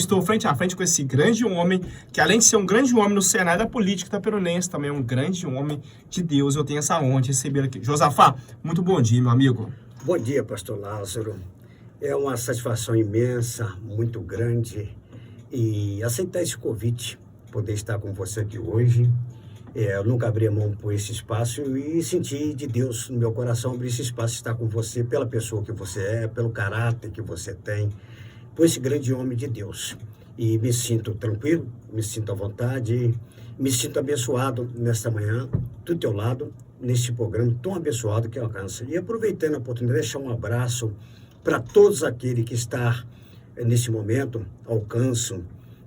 Estou frente a frente com esse grande homem, que além de ser um grande homem no cenário da política itaperunense, também é um grande homem de Deus. Eu tenho essa honra de receber aqui. Josafá, muito bom dia, meu amigo. Bom dia, pastor Lázaro. É uma satisfação imensa, muito grande, e aceitar esse convite, poder estar com você aqui hoje. Eu nunca abri a mão por esse espaço e senti de Deus no meu coração abrir esse espaço, estar com você pela pessoa que você é, pelo caráter que você tem, por esse grande homem de Deus. E me sinto tranquilo, me sinto à vontade, me sinto abençoado nesta manhã, do teu lado, neste programa tão abençoado que alcança. E aproveitando a oportunidade, deixar um abraço para todos aqueles que estão nesse momento, alcançam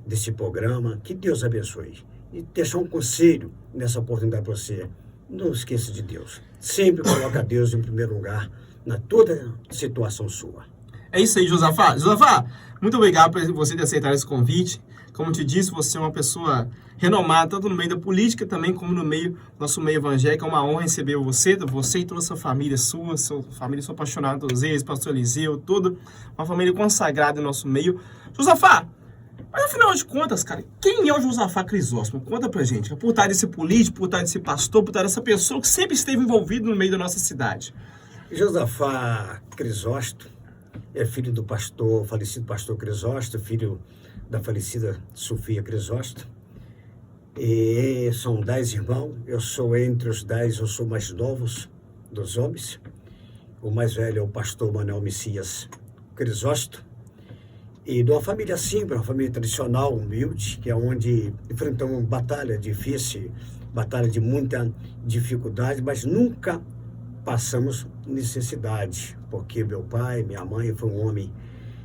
desse programa. Que Deus abençoe. E deixar um conselho nessa oportunidade para você. Não esqueça de Deus. Sempre coloca Deus em primeiro lugar na toda situação sua. É isso aí, Josafá. Josafá, muito obrigado por você ter aceitado esse convite. Como te disse, você é uma pessoa renomada, tanto no meio da política também, como no nosso meio evangélico. É uma honra receber você e toda a sua família sua família, sou apaixonado por vocês, pastor Eliseu, toda uma família consagrada em nosso meio. Josafá, mas afinal de contas, cara, quem é o Josafá Crisóstomo? Conta pra gente. Por trás desse político, por trás desse pastor, por trás dessa pessoa que sempre esteve envolvida no meio da nossa cidade. Josafá Crisóstomo é filho do falecido pastor Crisóstomo, filho da falecida Sofia Crisóstomo. E são 10 irmãos, eu sou entre os 10, eu sou mais novo dos homens. O mais velho é o pastor Manuel Messias Crisóstomo. E de uma família simples, uma família tradicional, humilde, que é onde enfrentamos batalha difícil, batalha de muita dificuldade, mas nunca passamos necessidade, porque meu pai, minha mãe foi um homem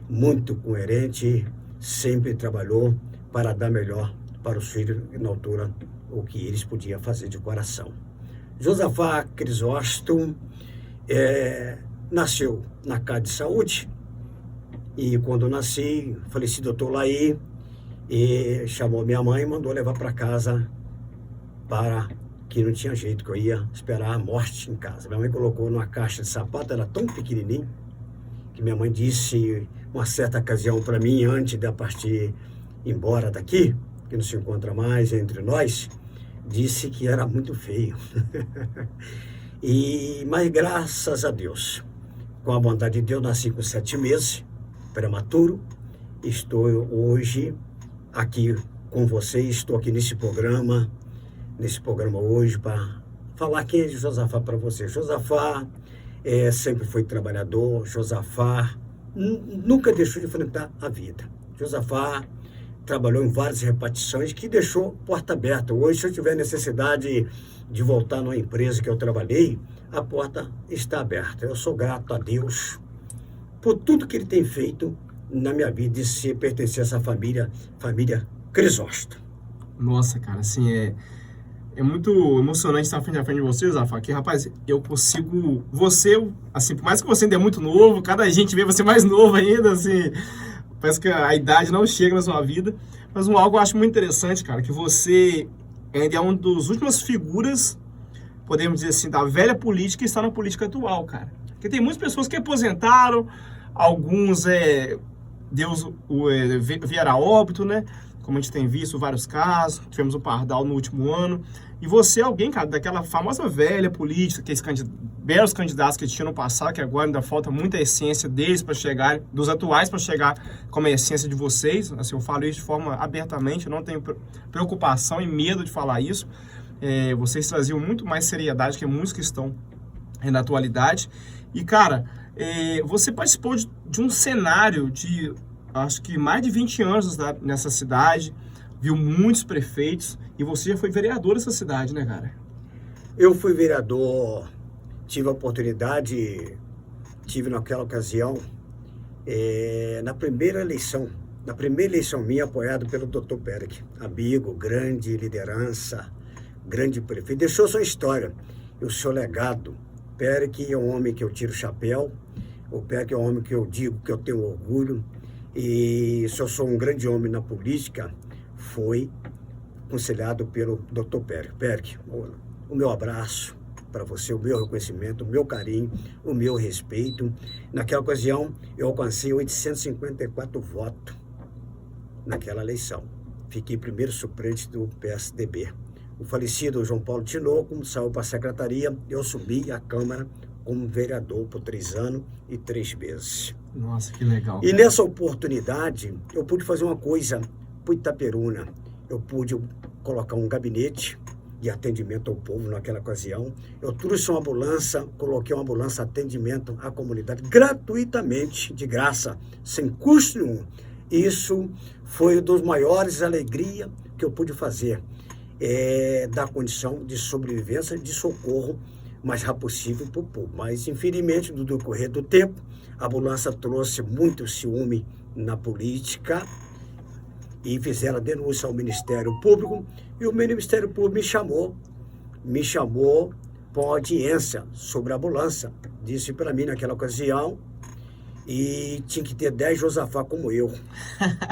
muito coerente, sempre trabalhou para dar melhor para os filhos e na altura o que eles podiam fazer de coração. Josafá Crisóstomo nasceu na Casa de Saúde e quando eu nasci, o falecido doutor Laí chamou minha mãe e mandou levar para casa para que não tinha jeito, que eu ia esperar a morte em casa. Minha mãe colocou numa caixa de sapato, era tão pequenininho, que minha mãe disse, uma certa ocasião para mim, antes de eu partir embora daqui, que não se encontra mais entre nós, disse que era muito feio. Mas graças a Deus, com a bondade de Deus, nasci com 7 meses, prematuro, estou hoje aqui com vocês, estou aqui nesse programa hoje para falar quem é Josafá para você. Josafá sempre foi trabalhador, Josafá nunca deixou de enfrentar a vida. Josafá trabalhou em várias repartições que deixou porta aberta. Hoje, se eu tiver necessidade de voltar numa empresa que eu trabalhei, a porta está aberta. Eu sou grato a Deus por tudo que Ele tem feito na minha vida e pertencer a essa família Crisóstomo. Nossa, cara, assim, é muito emocionante estar frente a frente de você, Josafá, que, rapaz, eu consigo... assim, por mais que você ainda é muito novo, cada gente vê você mais novo ainda, assim, parece que a idade não chega na sua vida, mas algo eu acho muito interessante, cara, que você ainda é uma das últimas figuras, podemos dizer assim, da velha política que está na política atual, cara. Porque tem muitas pessoas que aposentaram, alguns vieram a óbito, né? Como a gente tem visto vários casos, tivemos o Pardal no último ano, e você é alguém, cara, daquela famosa velha política, que belos candidatos que tinham no passado, que agora ainda falta muita essência deles para chegar, dos atuais para chegar como a essência de vocês. Assim, eu falo isso de forma abertamente, eu não tenho preocupação e medo de falar isso. Vocês traziam muito mais seriedade que muitos que estão na atualidade. E, cara, você participou de um cenário de, acho que mais de 20 anos nessa cidade, viu muitos prefeitos, e você já foi vereador dessa cidade, né, cara? Eu fui vereador, tive a oportunidade, tive naquela ocasião, na primeira eleição minha, apoiado pelo Dr. Pérez, amigo, grande liderança, grande prefeito, deixou sua história e o seu legado. Pérez é um homem que eu tiro o chapéu, o Pérez é um homem que eu digo que eu tenho orgulho, e se eu sou um grande homem na política, foi aconselhado pelo Dr. Pérez. Pérez, o meu abraço para você, o meu reconhecimento, o meu carinho, o meu respeito. Naquela ocasião, eu alcancei 854 votos naquela eleição. Fiquei primeiro suplente do PSDB. O falecido João Paulo Tinoco saiu para a secretaria, eu subi à Câmara como vereador por 3 anos e 3 meses. Nossa, que legal. E nessa oportunidade, eu pude fazer uma coisa para Itaperuna. Eu pude colocar um gabinete de atendimento ao povo naquela ocasião. Eu trouxe uma ambulância, coloquei uma ambulância atendimento à comunidade gratuitamente, de graça, sem custo nenhum. Isso foi uma das maiores alegrias que eu pude fazer, da condição de sobrevivência, de socorro mais rápido possível para o povo. Mas, infelizmente, no decorrer do tempo, a ambulância trouxe muito ciúme na política e fizeram a denúncia ao Ministério Público, e o Ministério Público me chamou para uma audiência sobre a ambulância. Disse para mim naquela ocasião, e tinha que ter 10 Josafá como eu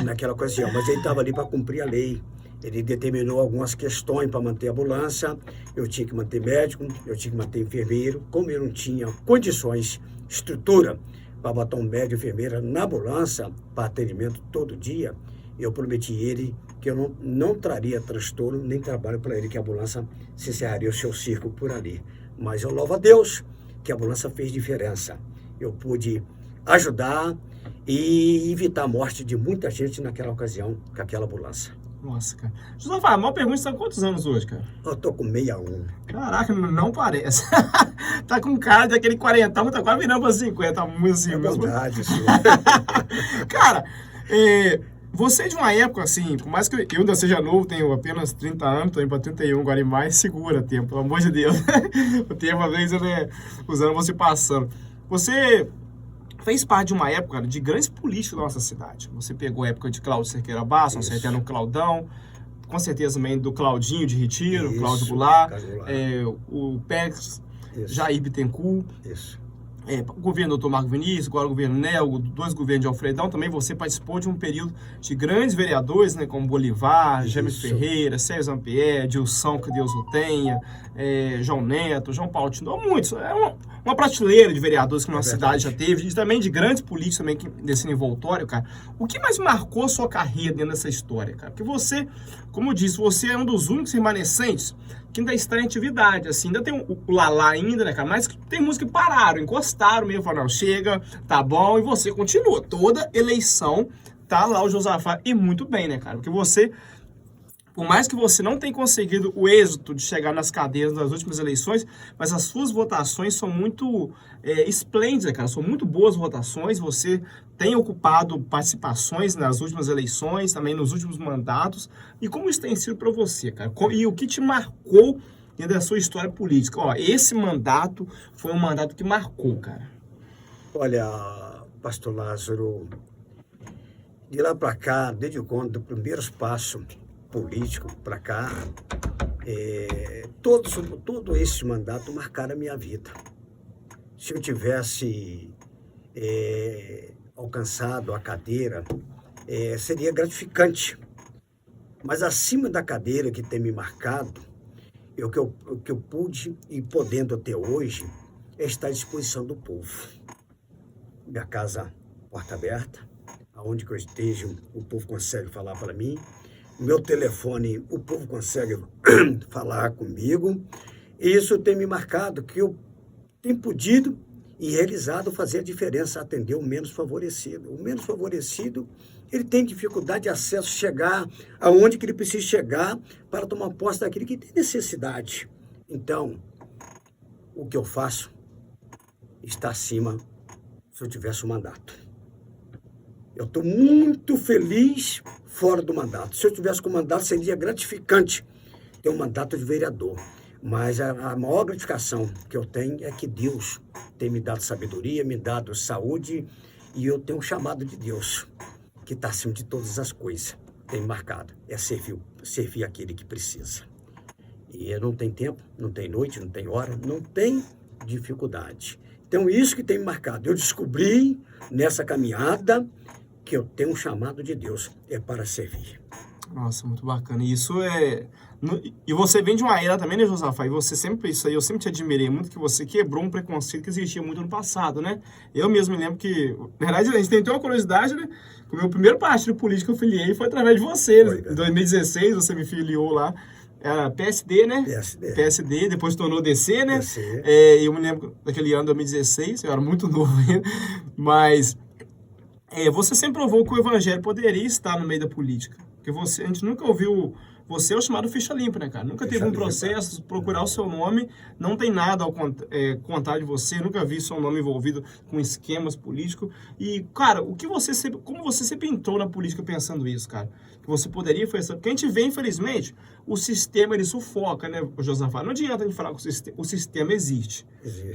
naquela ocasião, mas ele estava ali para cumprir a lei. Ele determinou algumas questões para manter a ambulância, eu tinha que manter médico, eu tinha que manter enfermeiro. Como eu não tinha condições, estrutura para botar um médico e enfermeira na ambulância para atendimento todo dia, eu prometi a ele que eu não traria transtorno nem trabalho para ele, que a ambulância se encerraria o seu circo por ali. Mas eu louvo a Deus que a ambulância fez diferença. Eu pude ajudar e evitar a morte de muita gente naquela ocasião com aquela ambulância. Nossa, cara. Josafá, a maior pergunta, você tá com quantos anos hoje, cara? Eu tô com 61. Caraca, não parece. Tá com cara daquele 40, tá quase virando pra 50, assim, É mesmo. verdade, senhor. Cara, você é de uma época, assim, por mais que eu ainda seja novo, tenho apenas 30 anos, tô indo pra 31 agora e mais, segura tempo, pelo amor de Deus. O tempo, às vezes, né, os anos vão se passando. Você fez parte de uma época, cara, de grandes políticos da nossa cidade. Você pegou a época de Cláudio Cerqueira Bastos, acertando no Claudão, com certeza também do Claudinho de Retiro, Isso, Cláudio Goulart, Goulart. o Pérez, Isso. Jair Bittencourt, Isso. o governo do Dr. Marco Vinícius, agora o governo Nel, 2 governos de Alfredão. Também você participou de um período de grandes vereadores, né, como Bolivar, James Ferreira, Sérgio Zampier, Dilson, que Deus o tenha, João Neto, João Paulo Tindó, muitos. É uma prateleira de vereadores que a nossa cidade já teve, e também de grandes políticos também desse envoltório, cara. O que mais marcou a sua carreira dentro dessa história, cara? Porque você, como eu disse, você é um dos únicos remanescentes que ainda está em atividade, assim, ainda tem o Lalá ainda, né, cara, mas tem músicos que pararam, encostaram mesmo, falaram, não, chega, tá bom, e você continua, toda eleição tá lá o Josafá, e muito bem, né, cara, porque você, por mais que você não tenha conseguido o êxito de chegar nas cadeiras nas últimas eleições, mas as suas votações são muito esplêndidas, cara, são muito boas votações, você tem ocupado participações nas últimas eleições, também nos últimos mandatos, e como isso tem sido para você, cara? E o que te marcou dentro da sua história política? Ó, esse mandato foi um mandato que marcou, cara. Olha, pastor Lázaro, de lá para cá, desde quando do primeiro passo político para cá, todo esse mandato marcaram a minha vida. Se eu tivesse alcançado a cadeira, seria gratificante. Mas acima da cadeira que tem me marcado, o que eu pude e podendo até hoje, é estar à disposição do povo. Minha casa, porta aberta, aonde que eu esteja, o povo consegue falar para mim. Meu telefone, o povo consegue falar comigo. E isso tem me marcado, que eu tenho podido e realizado fazer a diferença, atender o menos favorecido. O menos favorecido, ele tem dificuldade de acesso, chegar aonde que ele precisa chegar para tomar posse daquele que tem necessidade. Então, o que eu faço está acima se eu tivesse um mandato. Eu estou muito feliz fora do mandato. Se eu tivesse com mandato, seria gratificante ter um mandato de vereador. Mas a maior gratificação que eu tenho é que Deus tem me dado sabedoria, me dado saúde, e eu tenho um chamado de Deus, que está acima de todas as coisas. Tem marcado, é servir aquele que precisa. E não tem tempo, não tem noite, não tem hora, não tem dificuldade. Então, isso que tem me marcado. Eu descobri nessa caminhada que eu tenho um chamado de Deus, é para servir. Nossa, muito bacana. E isso é. E você vem de uma era também, né, Josafá? E você sempre, isso aí, eu sempre te admirei muito, que você quebrou um preconceito que existia muito no passado, né? Eu mesmo me lembro que, na verdade, a gente tem uma curiosidade, né? Que o meu primeiro partido político que eu filiei foi através de você, né? Em 2016, você me filiou lá. Era PSD, né? PSD, depois tornou DC, né? DC. Eu me lembro daquele ano, 2016, eu era muito novo ainda, mas você sempre provou que o evangelho poderia estar no meio da política. Porque a gente nunca ouviu. Você é o chamado ficha limpa, né, cara? Nunca teve um processo, procurar o seu nome, não tem nada ao contar de você, nunca vi seu nome envolvido com esquemas políticos. E, cara, como você sempre entrou na política pensando isso, cara? Que você poderia fazer. Porque a gente vê, infelizmente, o sistema ele sufoca, né, Josafá? Não adianta a gente falar que o sistema existe.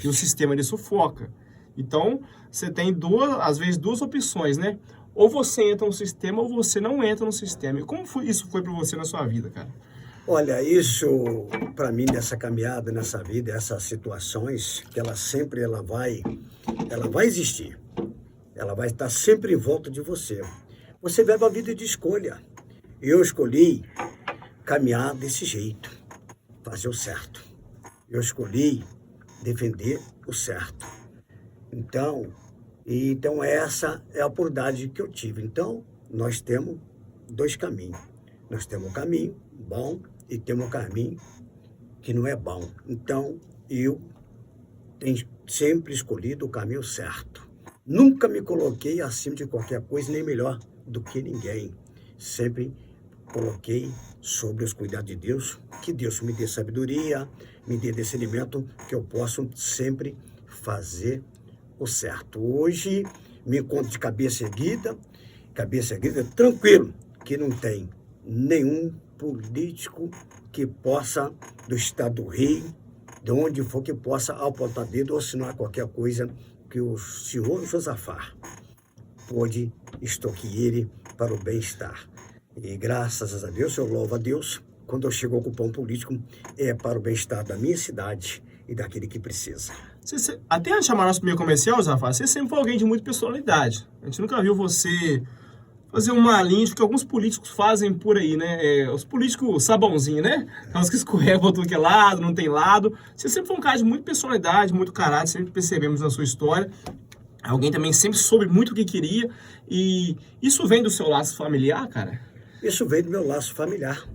E o sistema ele sufoca. Então, você tem às vezes duas opções, né? Ou você entra no sistema ou você não entra no sistema. E como isso foi para você na sua vida, cara? Olha, isso para mim nessa caminhada, nessa vida, essas situações, que ela vai existir. Ela vai estar sempre em volta de você. Você vive a vida de escolha. Eu escolhi caminhar desse jeito, fazer o certo. Eu escolhi defender o certo. Então essa é a oportunidade que eu tive. Então, nós temos dois caminhos. Nós temos um caminho bom e temos um caminho que não é bom. Então, eu tenho sempre escolhido o caminho certo. Nunca me coloquei acima de qualquer coisa, nem melhor do que ninguém. Sempre coloquei sobre os cuidados de Deus, que Deus me dê sabedoria, me dê discernimento, que eu possa sempre fazer o certo. Hoje me encontro de cabeça erguida, tranquilo, que não tem nenhum político que possa, do estado do Rio, de onde for, que possa apontar dedo ou assinar qualquer coisa que o senhor Josafá pode extorquir ele para o bem-estar. E graças a Deus, eu louvo a Deus, quando eu chego a ocupar um político, é para o bem-estar da minha cidade e daquele que precisa. Até antes de chamar nosso primeiro comercial, Josafá, você sempre foi alguém de muita personalidade. A gente nunca viu você fazer uma linha que alguns políticos fazem por aí, né? Os políticos sabãozinho, né? Os que escorregam tudo que é lado, não tem lado. Você sempre foi um cara de muita personalidade, muito caráter, sempre percebemos na sua história. Alguém também sempre soube muito o que queria. E isso vem do seu laço familiar, cara? Isso vem do meu laço familiar,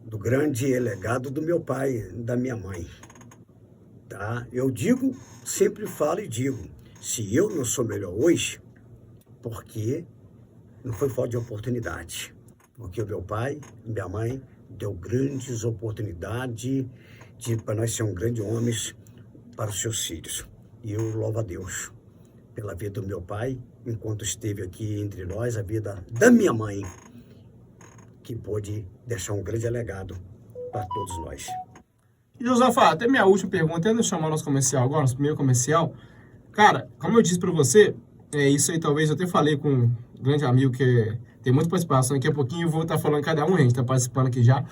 do grande legado do meu pai, da minha mãe. Tá? Eu sempre falo e digo, se eu não sou melhor hoje, porque não foi falta de oportunidade. Porque o meu pai e minha mãe deu grandes oportunidades para nós sermos grandes homens para os seus filhos. E eu louvo a Deus pela vida do meu pai, enquanto esteve aqui entre nós, a vida da minha mãe, que pôde deixar um grande legado para todos nós. E, Josafá, até minha última pergunta, antes de chamar nosso comercial agora, nosso primeiro comercial. Cara, como eu disse para você, isso aí talvez eu até falei com um grande amigo que tem muita participação. Daqui a pouquinho eu vou estar falando cada um, a gente está participando aqui já,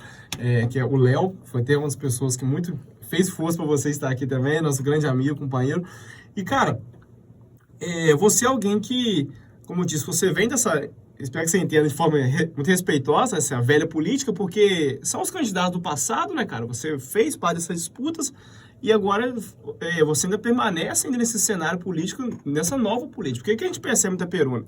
que é o Léo, foi até uma das pessoas que muito fez força para você estar aqui também, nosso grande amigo, companheiro. E, cara, você é alguém que, como eu disse, você vem dessa... Espero que você entenda de forma muito respeitosa essa velha política, porque são os candidatos do passado, né, cara? Você fez parte dessas disputas e agora você ainda permanece ainda nesse cenário político, nessa nova política. O que a gente percebe em Itaperuna?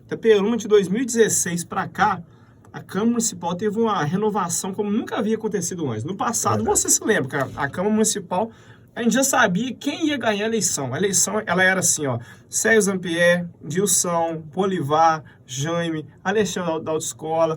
Itaperuna, de 2016 para cá, a Câmara Municipal teve uma renovação como nunca havia acontecido antes. No passado, você se lembra, cara, a Câmara Municipal... A gente já sabia quem ia ganhar a eleição. A eleição, ela era assim, ó. Sérgio Zampier, Dilson, Polivar, Jaime, Alexandre da Autoescola.